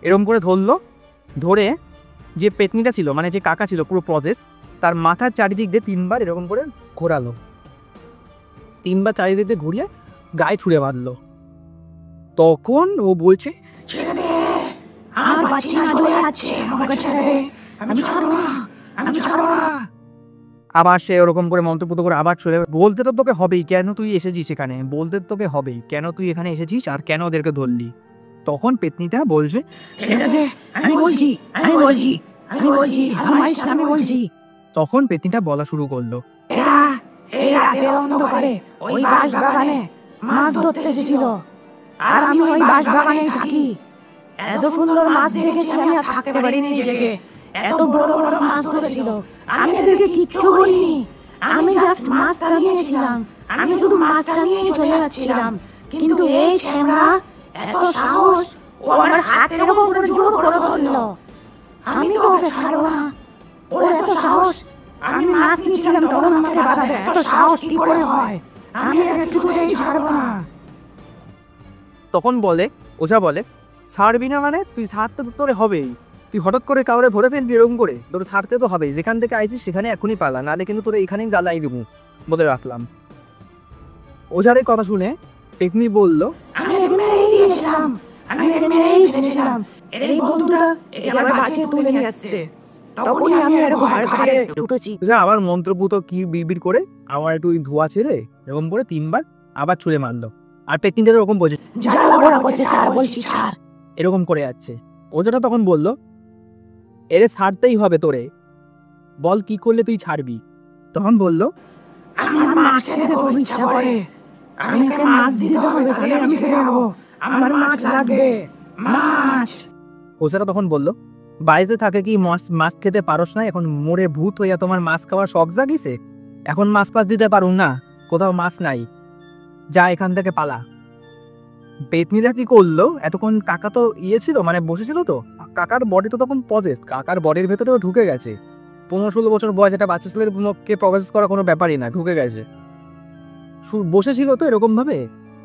এরকম করে ধরলো। ধরে যে পেতনিটা ছিল, মানে যে কাকা ছিল পুরো প্রসেস, তার মাথার চারিদিক দিয়ে 3বার এরকম করে ঘোরালো, 3বার চারিদিক দিয়ে ঘুরিয়ে গায়ে ছুঁড়ে মারলো। তখন ও বলছে, ছেড়ে দে, আমার বাচ্চা না জ্বলে যাচ্ছে, আমাকে ছেড়ে দে, আমি ছাড়বো না, আমি ছাড়বো না। আবার সে ওরকম করে মন্ত্রপুত করে আবার চলে, বলতে তো তোকে হবেই কেন তুই এসেছিস এখানে, বলতে তোকে হবেই কেন তুই এখানে এসেছিস আর কেন ওদেরকে ধরলি। তখন পেতনিটা বলছে, ঠিক আছে, আমি বলছি, আমি বলছি, আমি বলছি, আমার ইসলামে বলছি। তখন পেতনিটা বলা শুরু করলো, এরা এই রাতের অন্ধকারে ওই বাঁশ বাগানে মাছ ধরতে এসেছিল, আর আমি ওই বাঁশ বাগানেই থাকি। এত সুন্দর মাছ দেখেছি আমি আর থাকতে পারিনি নিজেকে, এত বড় বড় মাছ ধরেছিল, আমি এদেরকে কিচ্ছু বলিনি, আমি জাস্ট মাছটা নিয়েছিলাম, আমি শুধু মাছটা নিয়ে চলে যাচ্ছিলাম, কিন্তু এই ছেমড়া এত সাহস, ও আমার হাত এরকম করে জোর করে ধরলো, আমি তো ওকে ছাড়বো না, ওর এত সাহস, আমি মাছ নিচ্ছিলাম তখন আমাকে বাধা দেয়, এত সাহস কি করে হয়, আমি একে কিছুতেই ছাড়বো না। তখন বলে, ওঝা বলে, ছাড়বি না মানে? তুই ছাড়তে তো তোরে হবেই, তুই হঠাৎ করে কাউরে ধরে ফেলবি এরকম করে, তোর ছাড়তে তো হবেই, যেখান থেকে আইছিস সেখানে এখনই পালা, নাহলে কিন্তু তোরে এখানেই জ্বালাই দেবো বলে রাখলাম। ওঝার এই কথা শুনে পেতনি বলল, আমি এদিন মেরেই দিয়েছিলাম, ভেবেছিলাম, আমি একে মেরেই ফেলেছিলাম। এই বন্ধুটা একে আবার বাঁচিয়ে তুলে নিয়ে আসছে। তখনই আমি এর ঘরে ঢুকেছি। আবার মন্ত্রপুত কি বিড়বিড় করে আবার একটু ধোয়া ছেড়ে এরকম করে 3বার আবার ছুঁড়ে মারলো। আর পেতনিটা এরকম বলছে, জ্বালা পোড়া করছে, ছাড় বলছি, ছাড়। এরকম করে যাচ্ছে। ওঝাটা তখন বলল, এরে ছাড়তেই হবে তোরে, বল কি করলে তুই ছাড়বি। তখন বলল, আমার মাছ খেতে খুব ইচ্ছা করে, আমি একে মাছ দিতে হবে, তাহলে আমি ছেড়ে যাবো। আমার মাছ লাগবে, মাছ। ওঝাটা তখন বলল, বাড়িতে থাকে কি মাছ খেতে পারোস না? এখন মরে ভূত হইয়া তোমার মাছ খাওয়ার শখ জাগিছে? এখন মাছ দিতে পারুন না, কোথাও মাছ নাই, যা এখান থেকে পালা। পেতনিরা কি করলো, এতক্ষণ কাকা তো ছিল মানে বসেছিল, তো কাকার বডি তো তখন পজেস, কাকার বডির ভেতরেও ঢুকে গেছে। 15-16 বছর বয়স একটা বাচ্চা ছেলের মুখকে প্রবেশ করা কোনো ব্যাপারই না, ঢুকে গেছে। বসেছিল তো এরকম ভাবে,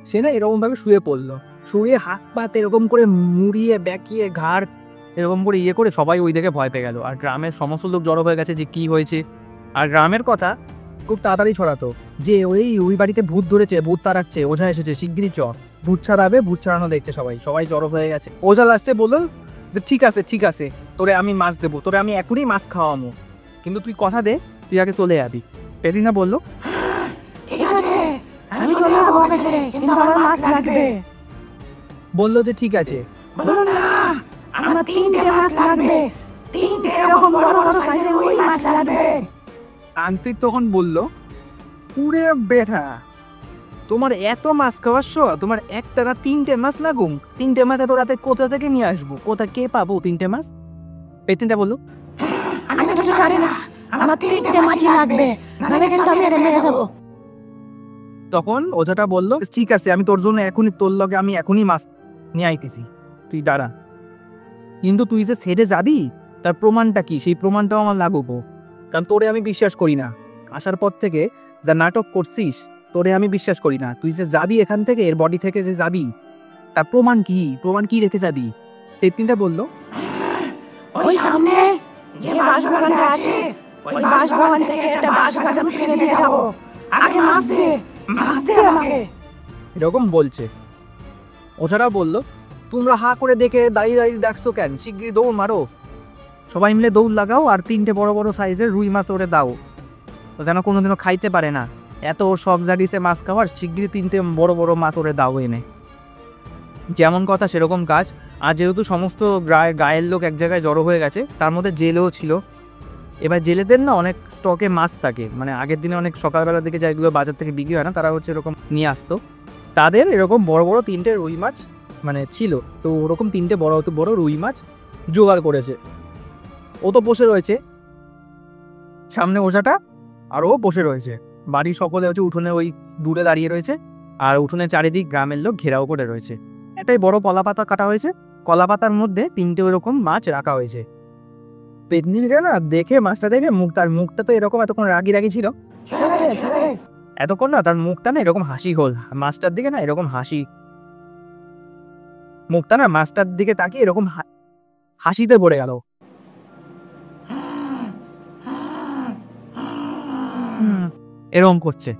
সে না এরকম ভাবে শুয়ে পড়লো, শুয়ে হাত পাত এরকম করে মুড়িয়ে বেঁকিয়ে ঘাড় এরকম করে করে সবাই ওই দিকে ভয় পেয়ে গেল। আর গ্রামের সমস্ত লোক জড়ো হয়ে গেছে যে কি হয়েছে। আর গ্রামের কথা খুব তাড়াতাড়ি ছড়াতো যে ওই বাড়িতে ভূত ধরেছে, ভূত তাড়াচ্ছে, ওঝা এসেছে, শিগগিরই চ, ভূত ছাড়াবে, ভূত ছাড়ানো দেখছে। সবাই জড়ো হয়ে গেছে। ওঝা লাস্টে বললো যে ঠিক আছে তোরে আমি মাছ দেবো, তোরে আমি এখনই মাছ খাওয়াবো, কিন্তু তুই কথা দে তুই আগে চলে যাবি। পেতনিটা বললো, ঠিক আছে, আমি চলে যাবো ওকে ছেড়ে, কিন্তু আমার মাছ লাগবে। বললো যে ঠিক আছে। বলুন না, আমার 3টে মাছ লাগবে, 3টে এরকম বড় বড় সাইজের ওই মাছ লাগবে। তান্ত্রিক তখন বলল, পুরে বেটা, তোমার এত মাছ খাওয়ার শখ, তোমার একটা না 3টে মাছ লাগুম? 3টে মাছ এত রাতে কোথা থেকে নিয়ে আসবো? কে পাবো 3টে মাছ? পেতনিটা বললো, আমি কিছু জানি না, আমার 3টে মাছই লাগবে, নাহলে কিন্তু আমি এটা মেরে দেবো। তখন ওঝাটা বলল, ঠিক আছে, আমি তোর জন্য তোর লগে আমি এখনই মাছ নিয়ে আইতেছি, তুই দাঁড়া। কিন্তু তুই যে ছেড়ে যাবি তার প্রমাণটা কি? সেই প্রমাণটাও আমার লাগবো, কারণ তোরে আমি বিশ্বাস করি না। আসার পর থেকে যা নাটক করছিস, তোরে আমি বিশ্বাস করি না। তুই যে যাবি এখান থেকে, এর বডি থেকে যে যাবি, তার প্রমাণ কি রেখে যাবি? পেতনিটা বলল, ওই সামনে যে বাঁশবাগানটা আছে, ওই বাঁশবাগান থেকে একটা বাঁশ গাছ আমি কিনে দিয়ে যাবো। আগে মাছ দে আমাকে। এরকম বলছে। ওঝারা বলল, তোমরা হা করে দেখে দাঁড়িয়ে দেখছো কেন? শিগগিরই দৌড় মারো, সবাই মিলে দৌড় লাগাও, আর 3টে বড় বড় সাইজের রুই মাছ ওরে দাও, যেন কোনোদিনও খাইতে পারে না। এত শখ জাগিছে মাছ খাওয়ার, শিগগিরই 3টে বড় বড় মাছ ওরে দাও এনে। যেমন কথা সেরকম কাজ। আর যেহেতু সমস্ত গায়ের লোক এক জায়গায় জড়ো হয়ে গেছে, তার মধ্যে জেলেও ছিল। এবার জেলেদের না অনেক স্টকে মাছ থাকে, মানে আগের দিনে অনেক সকালবেলার দিকে যেগুলো বাজার থেকে বিক্রি হয় না, তারা হচ্ছে এরকম নিয়ে আসতো। তাদের এরকম বড় বড় 3টে রুই মাছ মানে ছিল, তো ওরকম 3টে বড় রুই মাছ জোগাড় করেছে। ও তো বসে রয়েছে সামনে, ওঝাটা আর ও বসে রয়েছে। বাড়ির সকলে হচ্ছে উঠোনে ওই দূরে দাঁড়িয়ে রয়েছে, আর উঠোনের চারিদিক গ্রামের লোক ঘেরাও করে রয়েছে। একটাই বড় কলা পাতা কাটা হয়েছে, কলা পাতার মধ্যে 3টে ওরকম মাছ রাখা হয়েছে। পেতনিটা না দেখে মাছটা দেখে তার মুখটা তো এরকম এতক্ষণ রাগি ছিল, এতক্ষণ না তার মুখটা না এরকম হাসি হল, মাছটার দিকে না এরকম হাসি, মুখটা না মাছটার দিকে তাকিয়ে এরকম হাসিতে ভরে গেল। এরকম করছে,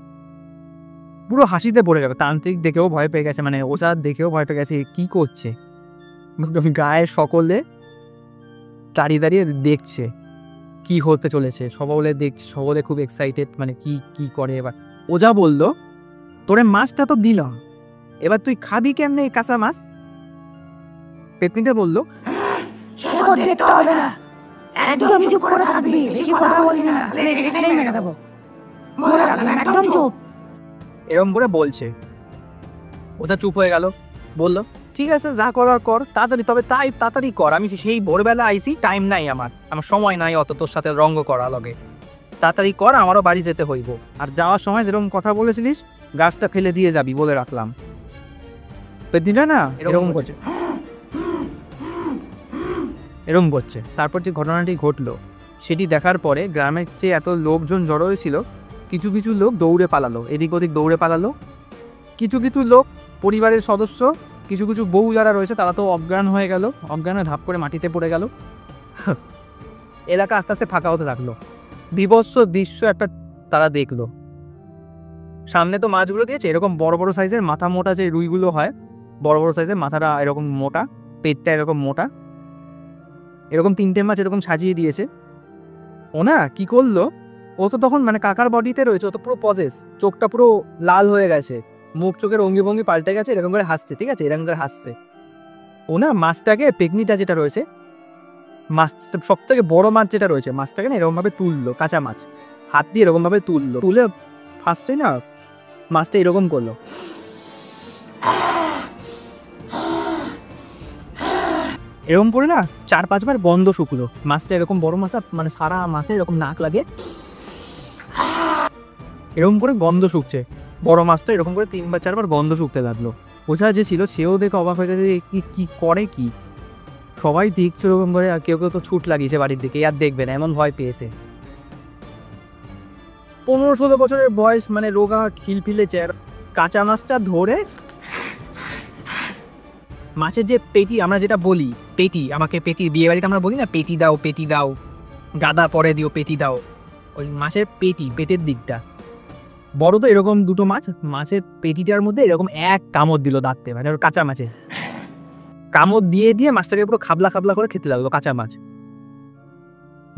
পুরো হাসিতে পড়ে গেল। তান্ত্রিক দেখেও ভয় পেয়ে গেছে, মানে ওঝা দেখেও ভয় পেয়ে গেছে, কি করছে। গায়ের সকলে দাঁড়িয়ে দেখছে কি হতে চলেছে, সকলে দেখছে, সকলে খুব এক্সাইটেড, মানে কি করে। এবার ওঝা বলল, তোরে মাছটা তো দিলাম, এবার তুই খাবি কেমনে এই কাঁচা মাছ? পেতনিটা বলল, সে তো দেখতে হবে না, একদম চুপ করে থাকবি, বেশি কথা বলবি না, এখানেই মেরে দেবো, মনে রাখলাম, একদম চুপ। এরকম করে বলছে। ওটা চুপ হয়ে গেল, বলল, ঠিক আছে, যা করার কর, তাড়াতাড়ি, তবে তাড়াতাড়ি কর, আমি সেই ভোরবেলা আইসি, টাইম নাই আমার সময় নাই অত তোর সাথে রঙ্গ করা লগে, তাড়াতাড়ি কর, আমারও বাড়ি যেতে হইব। আর যাওয়ার সময় যেরকম কথা বলেছিলিস গাছটা ফেলে দিয়ে যাবি, বলে রাখলাম। পেতনিটা না এরকম করছে। তারপর যে ঘটনাটি ঘটলো সেটি দেখার পরে গ্রামের যে এত লোকজন জড়ো হয়েছিল, কিছু কিছু লোক দৌড়ে পালালো, এদিক ওদিক দৌড়ে পালালো। কিছু কিছু লোক পরিবারের সদস্য, কিছু কিছু বউ যারা রয়েছে তারা তো অজ্ঞান হয়ে গেল, অজ্ঞানে ধাপ করে মাটিতে পড়ে গেল। এলাকা আস্তে আস্তে ফাঁকা হতে থাকলো। বিভৎস দৃশ্য একটা তারা দেখলো। সামনে তো মাছগুলো দিয়েছে, এরকম বড় বড় সাইজের মাথা মোটা যে রুইগুলো হয়, বড় বড় সাইজের, মাথাটা এরকম মোটা, পেটটা এরকম মোটা, এরকম 3টে মাছ এরকম সাজিয়ে দিয়েছে। ও না কি করলো, ও তো তখন মানে কাকার বডিতে রয়েছে, ও তো পুরো পজেস, চোখটা পুরো লাল হয়ে গেছে, মুখ চোখের অঙ্গি ভঙ্গি পাল্টে গেছে, এরকম করে হাসছে, ঠিক আছে, এরকম করে হাসছে। ও না মাছটাকে, পেকনিটা যেটা রয়েছে, মাছ সব থেকে বড় মাছ যেটা রয়েছে, মাছটাকে না এরকম ভাবে তুললো, কাঁচা মাছ হাত দিয়ে এরকম ভাবে তুললো, তুলে ফার্স্টে না মাছটা এরকম করলো, এরকম করে না 4-5 বার গন্ধ শুকলো। মাছটা এরকম বড় মাছ, মানে সারা মাছে এরকম নাক লাগে, এরকম করে গন্ধ শুকছে বড় মাছটা, এরকম করে 3-4 বার গন্ধ শুকতে লাগলো। ওঝা যে ছিল সেও দেখে অবাক হয়ে গেছে, কি করে কি, সবাই দেখছে এরকম করে, আর কেউ কেউ তো ছুট লাগিয়েছে বাড়ির দিকে, আর দেখবে না, এমন ভয় পেয়েছে। 15-16 বছরের বয়স, মানে রোগা খিলফিলে চেহারা, কাঁচা মাছটা ধরে মাছের যে পেটি, আমরা যেটা বলি পেটি, আমাকে পেটি, বিয়ে বাড়িতে আমরা বলি না পেটি দাও, পেটি দাও, গাদা পরে দিও, পেটি দাও, ওই মাছের পেটি, পেটের দিকটা বড় তো এরকম দুটো মাছ, মাছের পেটিটার মধ্যে এরকম এক কামড় দিল দাঁততে, মানে কাঁচা মাছে কামড় দিয়ে দিয়ে মাছটাকে পুরো খাবলা খাবলা করে খেতে লাগলো কাঁচা মাছ।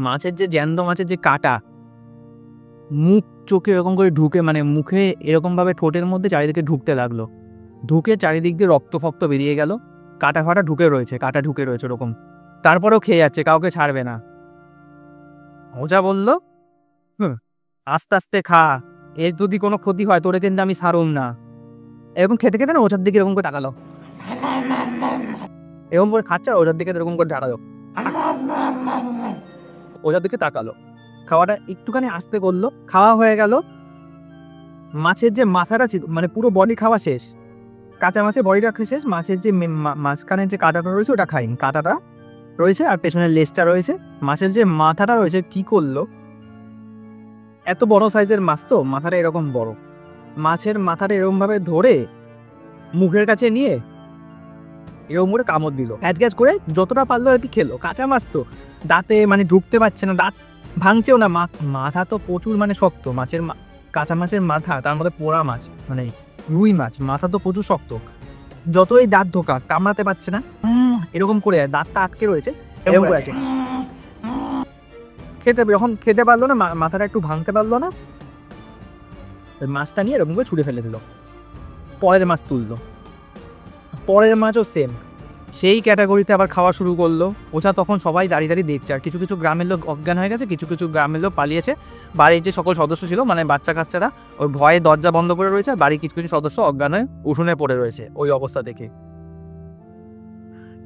মাছের যে জ্যান্ত মাছের যে কাটা, মুখ চোখে এরকম করে ঢুকে, মানে মুখে এরকম ভাবে ঠোঁটের মধ্যে চারিদিকে ঢুকতে লাগলো, ঢুকে চারিদিক দিয়ে রক্ত ফক্ত বেরিয়ে গেল, কাটা ফাটা ঢুকে রয়েছে, কাটা ঢুকে রয়েছে ওরকম, তারপরেও খেয়ে যাচ্ছে, কাউকে ছাড়বে না। ওঝা বলল, আস্তে আস্তে খা, এর যদি কোনো ক্ষতি হয় তোরে কিন্তু আমি ছাড়ুম না। এরকম খেতে খেতে না ওঝার দিকে এরকম করে তাকালো, এরকম করে খাচ্ছে, আর ওঝার দিকে এরকম করে তাকালো, ওঝার দিকে তাকালো, খাওয়াটা একটুখানি আস্তে করলো, খাওয়া হয়ে গেল। মাছের যে মাথাটা ছিল, মানে পুরো বডি খাওয়া শেষ, কাঁচা মাছের বডিটা শেষ, মাছের যে মাঝখানের যে কাঁটাটা রয়েছে ওটা খাইনি, কাঁটাটা রয়েছে আর পেছনের লেজটা রয়েছে। মাছের যে মাথাটা রয়েছে কি করলো, এত বড় সাইজের মাছ তো, মাথাটা এরকম বড়, মাছের মাথাটা এরকম ভাবে ধরে মুখের কাছে নিয়ে এরকম করে কামড় দিল, গ্যাজ গ্যাজ করে যতটা পারলো আর কি খেলো। কাঁচা মাছ তো দাঁতে মানে ঢুকতে পারছে না, দাঁত ভাঙছেও না, মাথা তো প্রচুর মানে শক্ত, মাছের কাঁচা মাছের মাথা, তার মধ্যে পোড়া মাছ, মানে রুই মাছ, মাথা তো প্রচুর শক্ত, যতই দাঁত ঢোকা কামড়াতে পারছে না, এরকম করে দাঁতটা আটকে রয়েছে, এরকম করে আছে। যখন খেতে পারলো না, মাথাটা একটু ভাঙতে পারলো না, মাছটা নিয়ে এরকম করে ছুঁড়ে ফেলে দিল, পরের মাছ তুললো, পরের মাছও সেম সেই ক্যাটাগরিতে আবার খাওয়া শুরু করলো। ওঝা তখন সবাই দাঁড়িয়ে দাঁড়িয়ে দেখছে, আর কিছু কিছু গ্রামের লোক অজ্ঞান হয়ে গেছে, কিছু কিছু গ্রামের লোক পালিয়েছে, বাড়ির যে সকল সদস্য ছিল মানে বাচ্চা কাচ্চারা ওই ভয়ে দরজা বন্ধ করে রয়েছে, আর বাড়ির কিছু কিছু সদস্য অজ্ঞান হয়ে উঠোনে পড়ে রয়েছে ওই অবস্থা দেখে।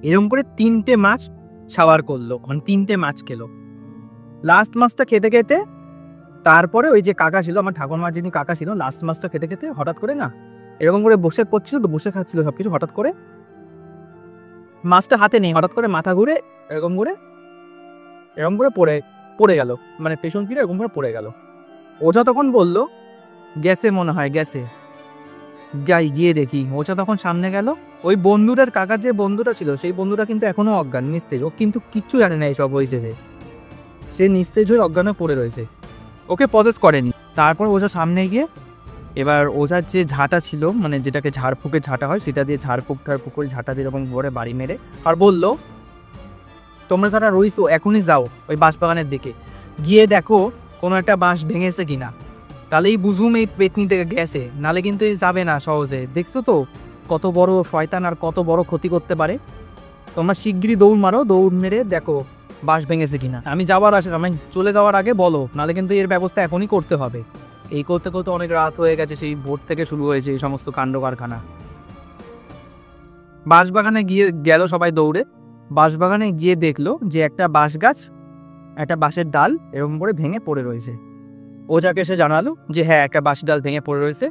এরকম করে 3টে মাছ সাবার করলো, মানে 3টে মাছ খেলো। লাস্ট মাছটা খেতে খেতে তারপরে ওই যে কাকা ছিল, আমার ঠাকুরমার যিনি কাকা ছিল, লাস্ট মাছটা খেতে খেতে হঠাৎ করে না এরকম করে বসে পড়ছিল, বসে খাচ্ছিল সবকিছু, হঠাৎ করে মাছটা হাতে নেই, হঠাৎ করে মাথা ঘুরে এরকম করে পড়ে গেল, মানে পেছন ফিরে এরকম করে পড়ে গেল। ওঝা তখন বলল, গেছে মনে হয়, গেছে, যাই গিয়ে দেখি। ওঝা তখন সামনে গেল, ওই বন্ধুটার, কাকার যে বন্ধুটা ছিল সেই বন্ধুটা কিন্তু এখনো অজ্ঞান, নিস্তেজ, ও কিন্তু কিচ্ছু জানে না এইসব হয়েছে, সে নিস্তেজ হয়ে অজ্ঞান হয়ে পড়ে রয়েছে, ওকে পজেস করেনি। তারপর ওঝা সামনে গিয়ে এবার ওঝার যে ঝাঁটা ছিল, মানে যেটাকে ঝাড়ফুঁকের ঝাঁটা হয়, সেটা দিয়ে ঝাড়ফুঁক করে ঝাঁটা দিয়ে এরকম করে বাড়ি মেরে, আর বললো, তোমরা যারা রইছো এখনই যাও ওই বাঁশবাগানের দিকে, গিয়ে দেখো কোনো একটা বাঁশ ভেঙেছে কিনা, তাহলেই বুঝুম এই পেতনি থেকে গেছে, নালে কিন্তু যাবে না সহজে। দেখছো তো কত বড় শয়তান আর কত বড় ক্ষতি করতে পারে, তোমরা শিগগিরই দৌড় মারো, দৌড় মেরে দেখো বাঁশ ভেঙেছে কিনা, আমি চলে যাওয়ার আগে বলো, নালে কিন্তু এর ব্যবস্থা এখনই করতে হবে। এই করতে করতে অনেক রাত হয়ে গেছে, সেই ভোর থেকে শুরু হয়েছে এই সমস্ত কাণ্ড কারখানা। বাঁশবাগানে গিয়ে গেল সবাই দৌড়ে, বাঁশবাগানে গিয়ে দেখলো যে একটা বাঁশ গাছ, একটা বাঁশের ডাল এরকম করে ভেঙে পড়ে রয়েছে। ওঝাকে সে জানালো যে হ্যাঁ একটা বাঁশের ডাল ভেঙে পড়ে রয়েছে।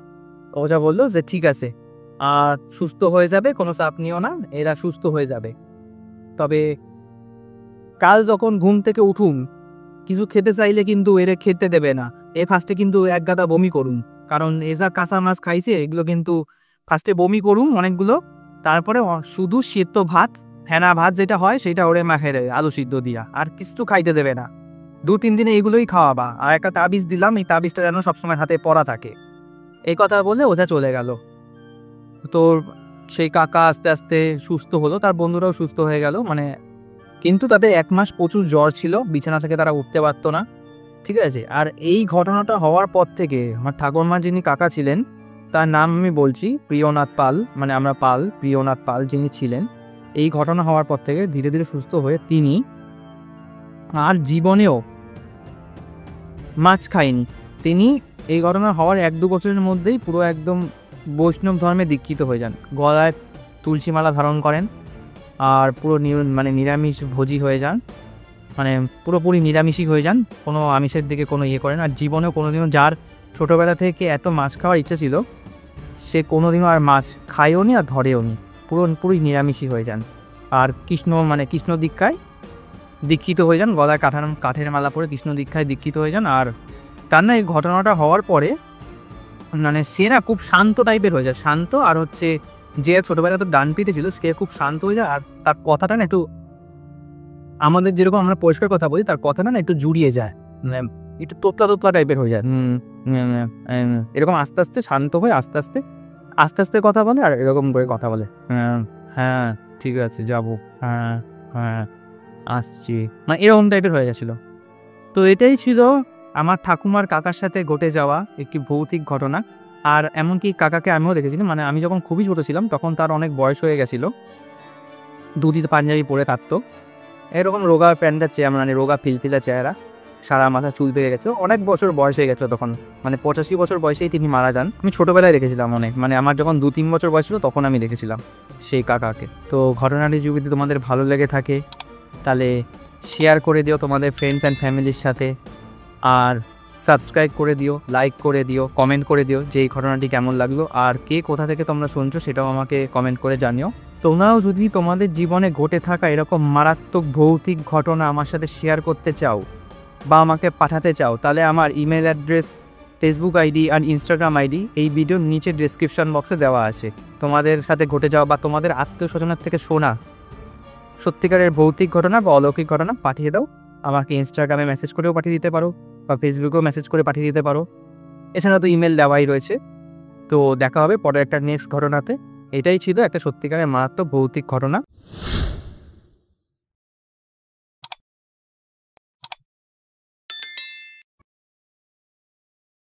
ওঝা বললো যে ঠিক আছে, আর সুস্থ হয়ে যাবে, কোনো চাপ নিও না, এরা সুস্থ হয়ে যাবে, তবে কাল যখন ঘুম থেকে উঠুন কিছু খেতে চাইলে কিন্তু এরে খেতে দেবে না, ফার্স্টে কিন্তু এক গাদা বমি করুন, কারণ যা কাঁচা মাছ খাইছে এগুলো কিন্তু ফার্স্টে বমি করুন অনেকগুলো, তারপরে শুধু সেদ্ধ ভাত, ফেনা ভাত যেটা হয় সেটা ওরে মাখে দেবে আলু সিদ্ধ দিয়া, আর কিছু খাইতে দেবে না, 2-3 দিনে এগুলোই খাওয়াবা। আর একটা তাবিজ দিলাম, এই তাবিজটা যেন সবসময় হাতে পরা থাকে। এই কথা বলে ওঝা চলে গেল। তো সেই কাকা আস্তে আস্তে সুস্থ হলো, তার বন্ধুরাও সুস্থ হয়ে গেল, মানে কিন্তু তাদের 1 মাস প্রচুর জ্বর ছিল, বিছানা থেকে তারা উঠতে পারতো না, ঠিক আছে। আর এই ঘটনাটা হওয়ার পর থেকে আমার ঠাকুরমা যিনি কাকা ছিলেন, তার নাম আমি বলছি প্রিয়নাথ পাল, মানে আমরা পাল, প্রিয়নাথ পাল যিনি ছিলেন, এই ঘটনা হওয়ার পর থেকে ধীরে ধীরে সুস্থ হয়ে তিনি আর জীবনেও মাছ খায়নি। তিনি এই ঘটনা হওয়ার 1-2 বছরের মধ্যেই পুরো একদম বৈষ্ণব ধর্মে দীক্ষিত হয়ে যান, গলায় তুলসী মালা ধারণ করেন, আর পুরো মানে নিরামিষ ভোজী হয়ে যান, মানে পুরোপুরি নিরামিষই হয়ে যান, কোনো আমিষের দিকে কোনো ইয়ে করেন। আর জীবনেও কোনোদিনও, যার ছোটোবেলা থেকে এত মাছ খাওয়ার ইচ্ছা ছিল, সে কোনোদিনও আর মাছ খায়ও নি আর ধরেও নি, পুরোপুরি নিরামিষই হয়ে যান। আর কৃষ্ণ দীক্ষায় দীক্ষিত হয়ে যান, গলায় কাঠের মালা পরে কৃষ্ণ দীক্ষায় দীক্ষিত হয়ে যান। আর তার না এই ঘটনাটা হওয়ার পরে মানে সে না খুব শান্ত টাইপের হয়ে যায়, শান্ত, আর হচ্ছে যে ছোটোবেলা তো ডান পিঠে ছিল সে খুব শান্ত হয়ে যায়, আর তার কথাটা না একটু আমাদের যেরকম আমরা পরিষ্কার কথা বলি, তার কথাটা না একটু জুড়িয়ে যায়, মানে একটু তোতলা টাইপের হয়ে যায়, এরকম আস্তে আস্তে শান্ত হয়ে আস্তে আস্তে কথা বলে, আর এরকম করে কথা বলে, হ্যাঁ ঠিক আছে যাবো, হ্যাঁ আসছি, মানে এরকম টাইপের হয়ে গেছিলো। তো এটাই ছিল আমার ঠাকুমার কাকার সাথে ঘটে যাওয়া একটি ভৌতিক ঘটনা। আর এমনকি কাকাকে আমিও দেখেছিলাম, মানে আমি যখন খুবই ছোটো ছিলাম তখন তার অনেক বয়স হয়ে গেছিলো, দুটি পাঞ্জাবি পরে থাকতো, এরকম রোগা প্যান্টের চেহারা, মানে রোগা ফিলফিলা চেহারা, সারা মাথা চুল পেয়ে গেছে, অনেক বছর বয়স হয়ে গেছিলো তখন, মানে 85 বছর বয়সেই তিনি মারা যান। আমি ছোটোবেলায় দেখেছিলাম অনেক, মানে আমার যখন 2-3 বছর বয়স ছিল তখন আমি দেখেছিলাম সেই কাকাকে। তো ঘটনাটি যদি তোমাদের ভালো লেগে থাকে তাহলে শেয়ার করে দিও তোমাদের ফ্রেন্ডস অ্যান্ড ফ্যামিলির সাথে, আর সাবস্ক্রাইব করে দিও, লাইক করে দিও, কমেন্ট করে দিও যে এই ঘটনাটি কেমন লাগলো, আর কে কোথা থেকে তোমরা শুনছো সেটাও আমাকে কমেন্ট করে জানিও। তোমরাও যদি তোমাদের জীবনে ঘটে থাকা এরকম মারাত্মক ভৌতিক ঘটনা আমার সাথে শেয়ার করতে চাও বা আমাকে পাঠাতে চাও, তাহলে আমার ইমেল অ্যাড্রেস, ফেসবুক আইডি আর ইনস্টাগ্রাম আইডি এই ভিডিওর নিচে ডেসক্রিপশন বক্সে দেওয়া আছে। তোমাদের সাথে ঘটে যাওয়া বা তোমাদের আত্মীয়স্বজনের থেকে শোনা সত্যিকারের ভৌতিক ঘটনা বা অলৌকিক ঘটনা পাঠিয়ে দাও, আমাকে ইনস্টাগ্রামে মেসেজ করেও পাঠিয়ে দিতে পারো বা ফেসবুকেও মেসেজ করে পাঠিয়ে দিতে পারো, এছাড়া তো ইমেল দেওয়াই রয়েছে। তো দেখা হবে পরে একটা নেক্সট ঘটনাতে। এটাই ছিল একটা সত্যিকারের মারাত্মক ভৌতিক ঘটনা।